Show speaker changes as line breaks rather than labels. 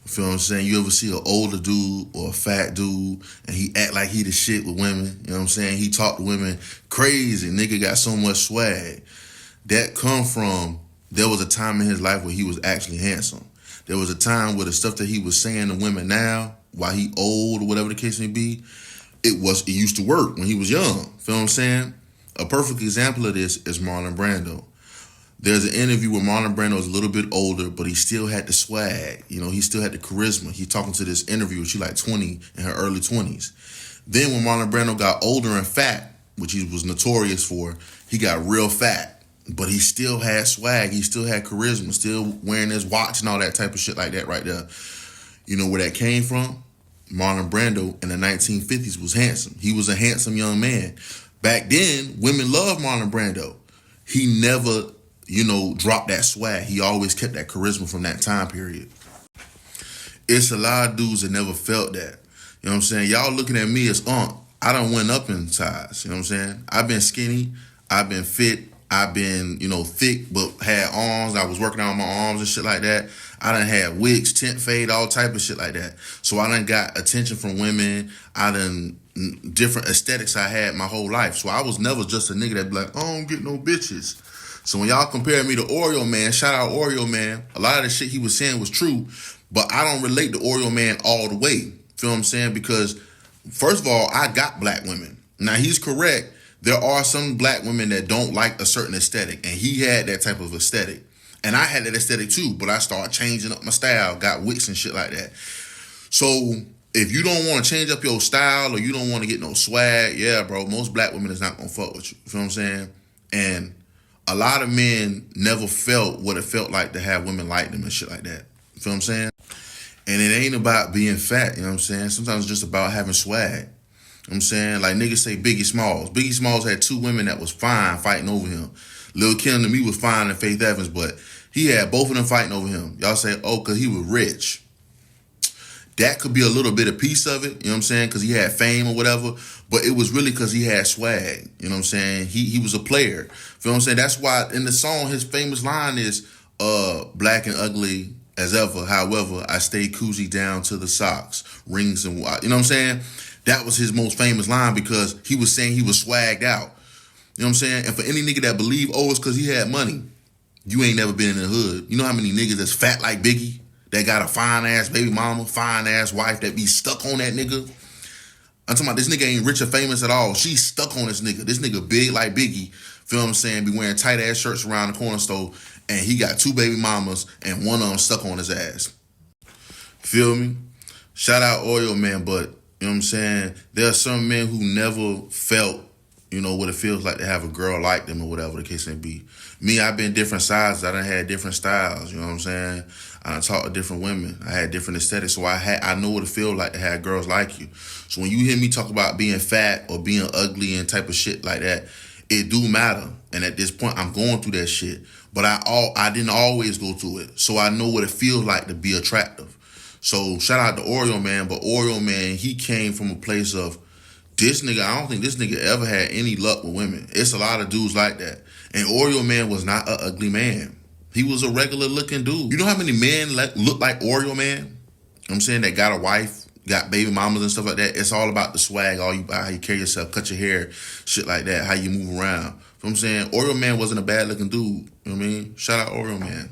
Feel what I'm saying? You ever see an older dude or a fat dude and he act like he the shit with women? You know what I'm saying? He talk to women crazy. Nigga got so much swag. That come from, there was a time in his life where he was actually handsome. There was a time where the stuff that he was saying to women now, while he old or whatever the case may be, it used to work when he was young. Feel what I'm saying? A perfect example of this is Marlon Brando. There's an interview where Marlon Brando was a little bit older, but he still had the swag. You know, he still had the charisma. He talking to this interviewer, she like 20, in her early 20s. Then when Marlon Brando got older and fat, which he was notorious for, he got real fat. But he still had swag. He still had charisma, still wearing his watch and all that type of shit like that right there. You know where that came from? Marlon Brando in the 1950s was handsome. He was a handsome young man. Back then, women loved Marlon Brando. He never, dropped that swag. He always kept that charisma from that time period. It's a lot of dudes that never felt that. You know what I'm saying? Y'all looking at me as, I done went up in size. You know what I'm saying? I've been skinny. I've been fit. I've been, thick, but had arms. I was working on my arms and shit like that. I done had wigs, tint fade, all type of shit like that. So I done got attention from women. I done different aesthetics I had my whole life. So I was never just a nigga that be like, I don't get no bitches. So when y'all compare me to Oreo Man, shout out Oreo Man, a lot of the shit he was saying was true, but I don't relate to Oreo Man all the way. Feel what I'm saying? Because first of all, I got black women. Now he's correct. There are some black women that don't like a certain aesthetic, and he had that type of aesthetic. And I had that aesthetic too, but I started changing up my style, got wicks and shit like that. So if you don't want to change up your style or you don't want to get no swag, yeah, bro, most black women is not going to fuck with you. You feel what I'm saying? And a lot of men never felt what it felt like to have women like them and shit like that. You feel what I'm saying? And it ain't about being fat, you know what I'm saying? Sometimes it's just about having swag. You know what I'm saying? Like niggas say Biggie Smalls. Biggie Smalls had two women that was fine fighting over him. Lil' Kim to me was fine and Faith Evans, but he had both of them fighting over him. Y'all say, because he was rich. That could be a little bit of piece of it, you know what I'm saying? Because he had fame or whatever, but it was really because he had swag, you know what I'm saying? He was a player, feel what I'm saying? That's why in the song, his famous line is, black and ugly as ever, however, I stay koozie down to the socks, rings and, you know what I'm saying? That was his most famous line because he was saying he was swagged out. You know what I'm saying? And for any nigga that believe, it's because he had money, you ain't never been in the hood. You know how many niggas that's fat like Biggie, that got a fine-ass baby mama, fine-ass wife that be stuck on that nigga? I'm talking about this nigga ain't rich or famous at all. She's stuck on this nigga. This nigga big like Biggie, feel what I'm saying? Be wearing tight-ass shirts around the corner store, and he got two baby mamas, and one of them stuck on his ass. Feel me? Shout out Oreo Man, but, you know what I'm saying? There are some men who never felt, what it feels like to have a girl like them or whatever the case may be. Me, I've been different sizes. I done had different styles, you know what I'm saying? I done talked to different women. I had different aesthetics, so I know what it feels like to have girls like you. So when you hear me talk about being fat or being ugly and type of shit like that, it do matter. And at this point, I'm going through that shit. But I didn't always go through it. So I know what it feels like to be attractive. So shout out to Oreo Man, but Oreo Man, he came from a place of, this nigga, I don't think this nigga ever had any luck with women. It's a lot of dudes like that. And Oreo Man was not an ugly man. He was a regular looking dude. You know how many men look like Oreo Man? You know what I'm saying? That got a wife, got baby mamas and stuff like that. It's all about the swag, how you carry yourself, cut your hair, shit like that, how you move around. You know what I'm saying? Oreo Man wasn't a bad looking dude. You know what I mean? Shout out Oreo Man.